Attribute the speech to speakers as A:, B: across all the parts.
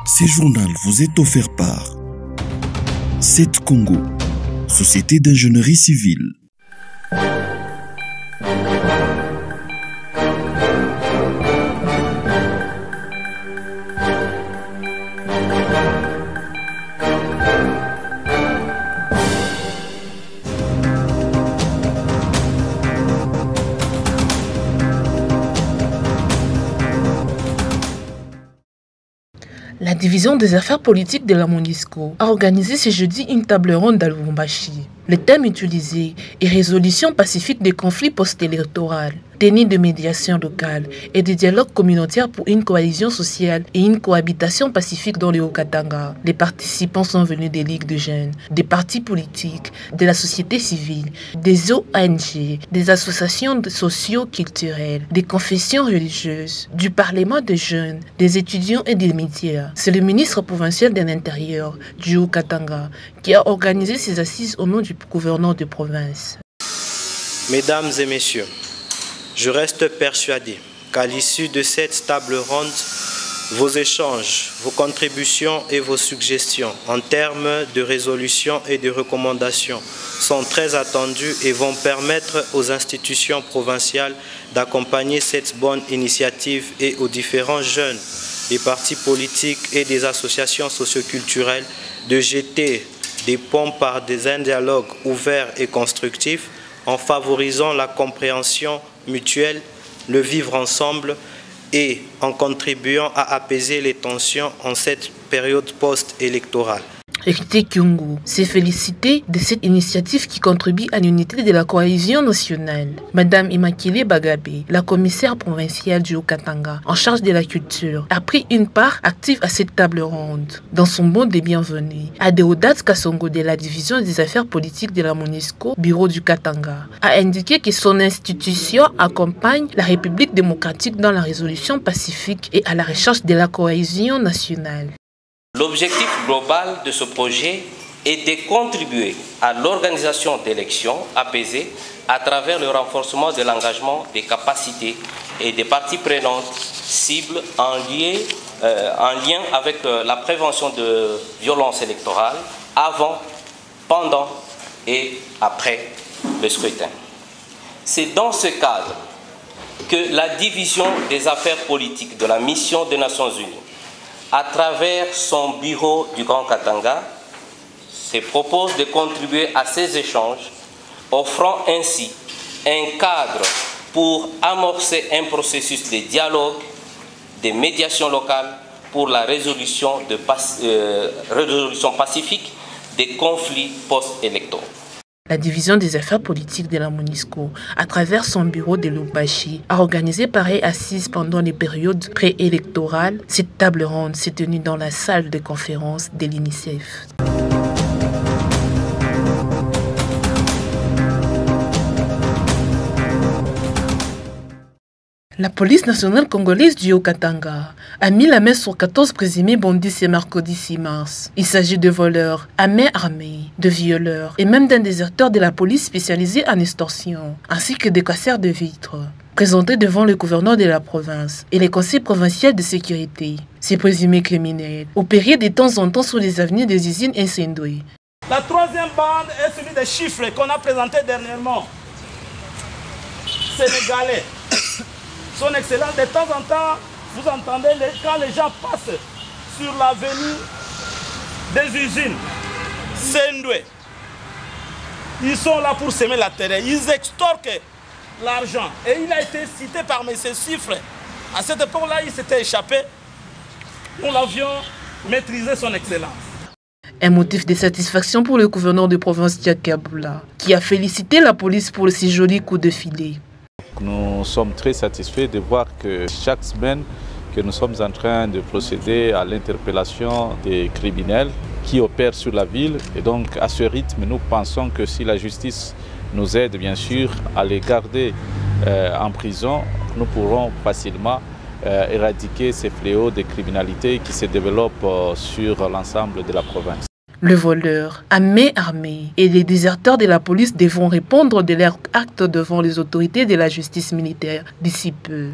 A: Ce journal vous est offert par CET Congo, Société d'ingénierie civile.
B: La division des affaires politiques de la MONUSCO a organisé ce jeudi une table ronde à Lubumbashi. Le thème utilisé est résolution pacifique des conflits post-électoraux, techniques de médiation locale et de dialogue communautaire pour une coalition sociale et une cohabitation pacifique dans le Haut-Katanga. Les participants sont venus des ligues de jeunes, des partis politiques, de la société civile, des ONG, des associations socio-culturelles, des confessions religieuses, du Parlement des jeunes, des étudiants et des médias. C'est le ministre provincial de l'Intérieur du Haut-Katanga qui a organisé ces assises au nom du gouverneur de province.
C: Mesdames et messieurs, je reste persuadé qu'à l'issue de cette table ronde, vos échanges, vos contributions et vos suggestions en termes de résolution et de recommandations sont très attendus et vont permettre aux institutions provinciales d'accompagner cette bonne initiative et aux différents jeunes, des partis politiques et des associations socioculturelles de jeter des ponts par un dialogue ouvert et constructif en favorisant la compréhension mutuelle, le vivre ensemble et en contribuant à apaiser les tensions en cette période post-électorale.
B: Hérité Kyungu s'est félicité de cette initiative qui contribue à l'unité de la cohésion nationale. Madame Immaculée Bagabé, la commissaire provinciale du Haut-Katanga en charge de la culture, a pris une part active à cette table ronde. Dans son mot de bienvenue, Adéodat Kassongo de la division des affaires politiques de la MONUSCO, bureau du Katanga, a indiqué que son institution accompagne la République démocratique dans la résolution pacifique et à la recherche de la cohésion nationale.
D: L'objectif global de ce projet est de contribuer à l'organisation d'élections apaisées à travers le renforcement de l'engagement des capacités et des parties prenantes cibles en lien avec la prévention de violences électorales avant, pendant et après le scrutin. C'est dans ce cadre que la division des affaires politiques de la mission des Nations Unies, à travers son bureau du Grand Katanga, se propose de contribuer à ces échanges, offrant ainsi un cadre pour amorcer un processus de dialogue, de médiation locale pour la résolution pacifique des conflits post-électoraux.
B: La division des affaires politiques de la MONUSCO, à travers son bureau de Lubumbashi, a organisé pareille assise pendant les périodes préélectorales. Cette table ronde s'est tenue dans la salle de conférence de l'UNICEF. La police nationale congolaise du Haut-Katanga a mis la main sur 14 présumés bandits ce mercredi 6 mars. Il s'agit de voleurs à main armée, de violeurs et même d'un déserteur de la police spécialisée en extorsion, ainsi que des casseurs de vitres. Présentés devant le gouverneur de la province et les conseils provinciaux de sécurité, ces présumés criminels opéraient de temps en temps sur les avenues des usines incendiées.
E: La troisième bande est celui des chiffres qu'on a présenté dernièrement. Sénégalais. Son Excellence, de temps en temps, vous entendez quand les gens passent sur l'avenue des usines, Sendoué, ils sont là pour semer la terre, ils extorquent l'argent. Et il a été cité parmi ces chiffres. À cette époque-là, il s'était échappé. Nous l'avions maîtrisé, Son Excellence.
B: Un motif de satisfaction pour le gouverneur de province Diakabula, qui a félicité la police pour ces jolis coups de filet.
F: Nous sommes très satisfaits de voir que chaque semaine que nous sommes en train de procéder à l'interpellation des criminels qui opèrent sur la ville. Et donc à ce rythme, nous pensons que si la justice nous aide bien sûr à les garder en prison, nous pourrons facilement éradiquer ces fléaux de criminalité qui se développent sur l'ensemble de la province.
B: Le voleur à main armée et les déserteurs de la police devront répondre de leurs actes devant les autorités de la justice militaire d'ici peu.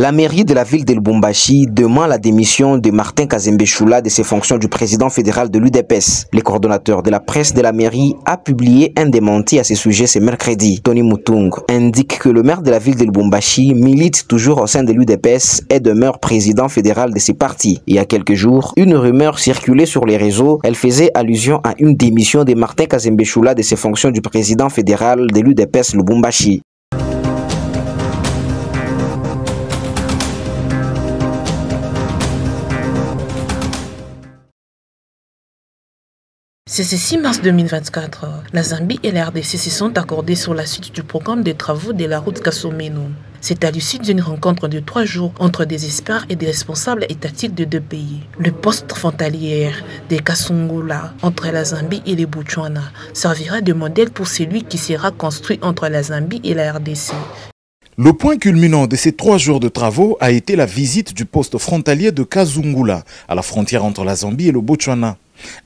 G: La mairie de la ville de Lubumbashi demande la démission de Martin Kazembe Choula de ses fonctions du président fédéral de l'UDPS. Le coordonnateur de la presse de la mairie a publié un démenti à ce sujet ce mercredi. Tony Mutung indique que le maire de la ville de Lubumbashi milite toujours au sein de l'UDPS et demeure président fédéral de ses partis. Il y a quelques jours, une rumeur circulait sur les réseaux. Elle faisait allusion à une démission de Martin Kazembe Choula de ses fonctions du président fédéral de l'UDPS Lubumbashi.
B: C'est ce 6 mars 2024, la Zambie et la RDC se sont accordés sur la suite du programme de travaux de la route Kasumeno. C'est à l'issue d'une rencontre de 3 jours entre des experts et des responsables étatiques de 2 pays. Le poste frontalier de Kasungula entre la Zambie et le Botswana servira de modèle pour celui qui sera construit entre la Zambie et la RDC.
H: Le point culminant de ces 3 jours de travaux a été la visite du poste frontalier de Kasungula, à la frontière entre la Zambie et le Botswana.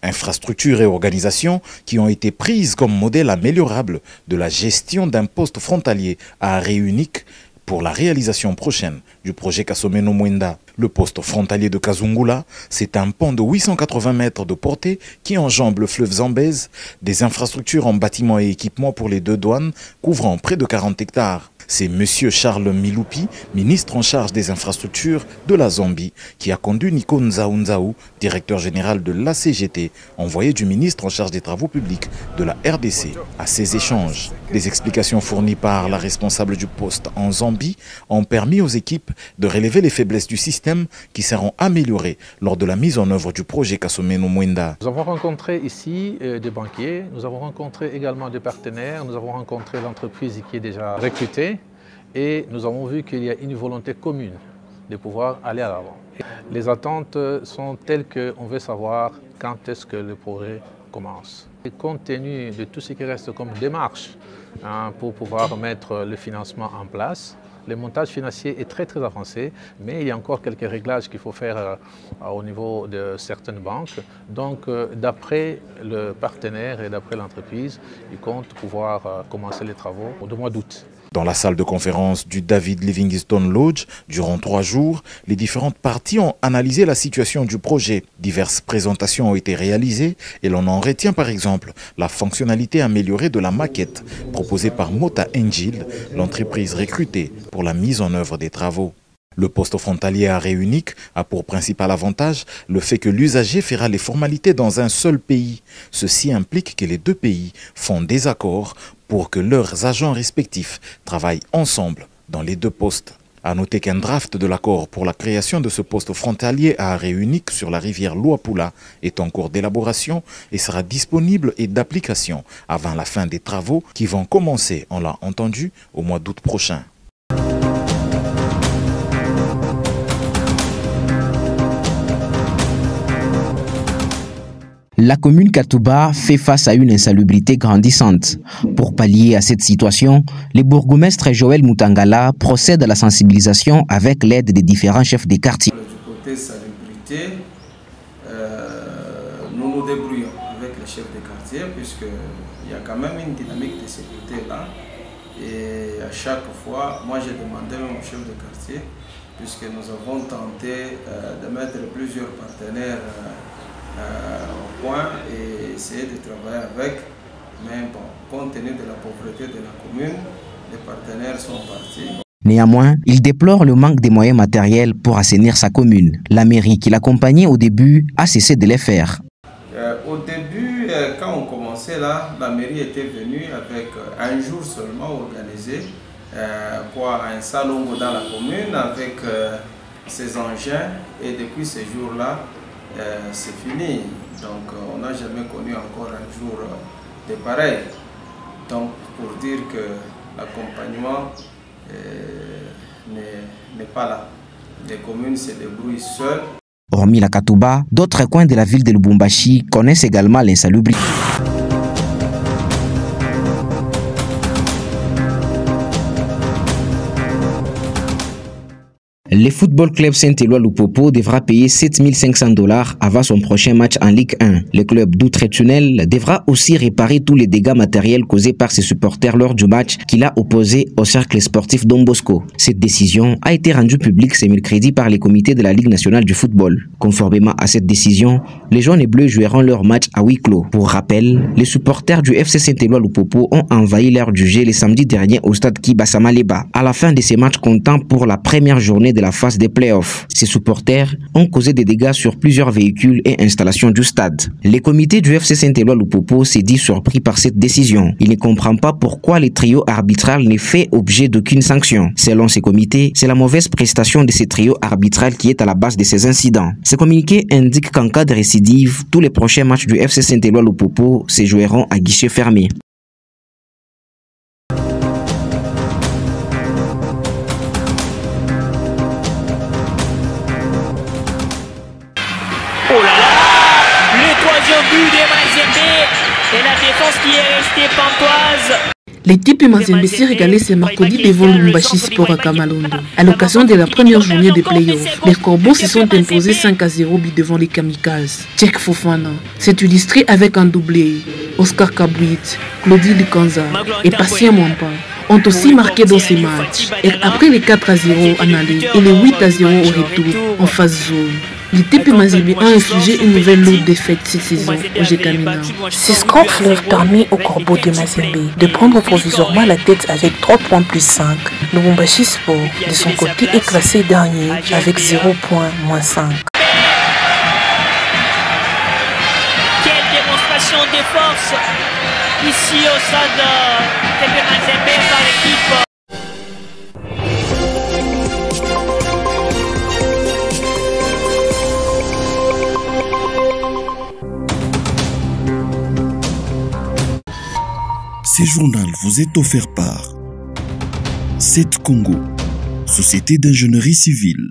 H: Infrastructures et organisations qui ont été prises comme modèle améliorable de la gestion d'un poste frontalier à arrêt unique pour la réalisation prochaine du projet Kasumeno Mwenda. Le poste frontalier de Kasungula, c'est un pont de 880 mètres de portée qui enjambe le fleuve Zambèze, des infrastructures en bâtiments et équipements pour les 2 douanes couvrant près de 40 hectares. C'est M. Charles Miloupi, ministre en charge des infrastructures de la Zambie, qui a conduit Nico Nzaou, directeur général de l'ACGT, envoyé du ministre en charge des travaux publics de la RDC, à ces échanges. Les explications fournies par la responsable du poste en Zambie ont permis aux équipes de relever les faiblesses du système qui seront améliorées lors de la mise en œuvre du projet Kasumeno Mwenda.
F: Nous avons rencontré ici des banquiers, nous avons rencontré également des partenaires, nous avons rencontré l'entreprise qui est déjà recrutée. Et nous avons vu qu'il y a une volonté commune de pouvoir aller à l'avant. Les attentes sont telles qu'on veut savoir quand est-ce que le projet commence. Et compte tenu de tout ce qui reste comme démarche pour pouvoir mettre le financement en place, le montage financier est très avancé, mais il y a encore quelques réglages qu'il faut faire au niveau de certaines banques. Donc d'après le partenaire et d'après l'entreprise, ils comptent pouvoir commencer les travaux au mois d'août.
H: Dans la salle de conférence du David Livingstone Lodge, durant 3 jours, les différentes parties ont analysé la situation du projet. Diverses présentations ont été réalisées et l'on en retient par exemple la fonctionnalité améliorée de la maquette proposée par Mota Engil, l'entreprise recrutée pour la mise en œuvre des travaux. Le poste frontalier à arrêt unique a pour principal avantage le fait que l'usager fera les formalités dans un seul pays. Ceci implique que les 2 pays font des accords pour que leurs agents respectifs travaillent ensemble dans les 2 postes. A noter qu'un draft de l'accord pour la création de ce poste frontalier à arrêt unique sur la rivière Luapula est en cours d'élaboration et sera disponible et d'application avant la fin des travaux qui vont commencer, on l'a entendu, au mois d'août prochain.
G: La commune Katouba fait face à une insalubrité grandissante. Pour pallier à cette situation, le bourgmestre Joël Mutangala procède à la sensibilisation avec l'aide des différents chefs des quartiers.
I: Du côté salubrité, nous nous débrouillons avec les chefs des quartiers puisqu'il y a quand même une dynamique de sécurité là. Et à chaque fois, moi j'ai demandé même au chef de quartier, puisque nous avons tenté de mettre plusieurs partenaires au point et essayer de travailler avec, mais bon, compte tenu de la pauvreté de la commune, les partenaires sont partis.
G: Néanmoins, il déplore le manque de moyens matériels pour assainir sa commune. La mairie qui l'accompagnait au début a cessé de les faire.
I: Au début, quand on commençait là, la mairie était venue avec un jour seulement organisé, un salon dans la commune avec ses engins, et depuis ce jour-là, c'est fini. Donc on n'a jamais connu encore un jour de pareil. Donc pour dire que l'accompagnement n'est pas là. Les communes se débrouillent seules.
G: Hormis la Katouba, d'autres coins de la ville de Lubumbashi connaissent également l'insalubrité. Le Football Club Saint-Éloi Lupopo devra payer 7 500 $ avant son prochain match en Ligue 1. Le club d'Outre-Tunnel devra aussi réparer tous les dégâts matériels causés par ses supporters lors du match qu'il a opposé au cercle sportif Don Bosco. Cette décision a été rendue publique ce mercredi par les comités de la Ligue nationale du football. Conformément à cette décision, les jaunes et bleus joueront leur match à huis clos. Pour rappel, les supporters du FC Saint-Éloi Lupopo ont envahi l'aire du jeu le samedi dernier au stade Kibasama Leba, à la fin de ces matchs comptant pour la première journée de la phase des playoffs. Ces supporters ont causé des dégâts sur plusieurs véhicules et installations du stade. Le comité du FC Saint-Éloi Lupopo s'est dit surpris par cette décision. Il ne comprend pas pourquoi le trio arbitral n'est fait objet d'aucune sanction. Selon ces comités, c'est la mauvaise prestation de ces trio arbitral qui est à la base de ces incidents. Ce communiqué indique qu'en cas de récidive, tous les prochains matchs du FC Saint-Éloi Lupopo se joueront à guichet fermé.
J: Oh là là, le troisième but de Mazembe et la défense qui est restée pantoise.
B: L'équipe Mazembe s'est régalée ce mercredi devant Lubumbashi Sport à Kamalondo. À l'occasion de la première journée des playoffs, les Corbeaux se sont imposés 5-0 devant les Kamikazes. Tchèque Fofana s'est illustré avec un doublé. Oscar Kabouit, Claudie Likanza et Patient Mwampa ont aussi marqué dans ces matchs. Et après les 4-0 en aller et les 8-0 au retour en phase zone, l'équipe Mazembe a infligé une nouvelle lourde défaite cette saison au Jekamina.
K: Ces scores leur permis au Corbeau de Mazembe de prendre provisoirement la tête avec 3 points plus 5. Lubumbashi Sport, de son côté, est classé dernier avec 0 points moins 5.
J: Quelle démonstration de force ici au stade de Mazembe par l'équipe.
A: Ce journal vous est offert par 7 Congo, Société d'ingénierie civile.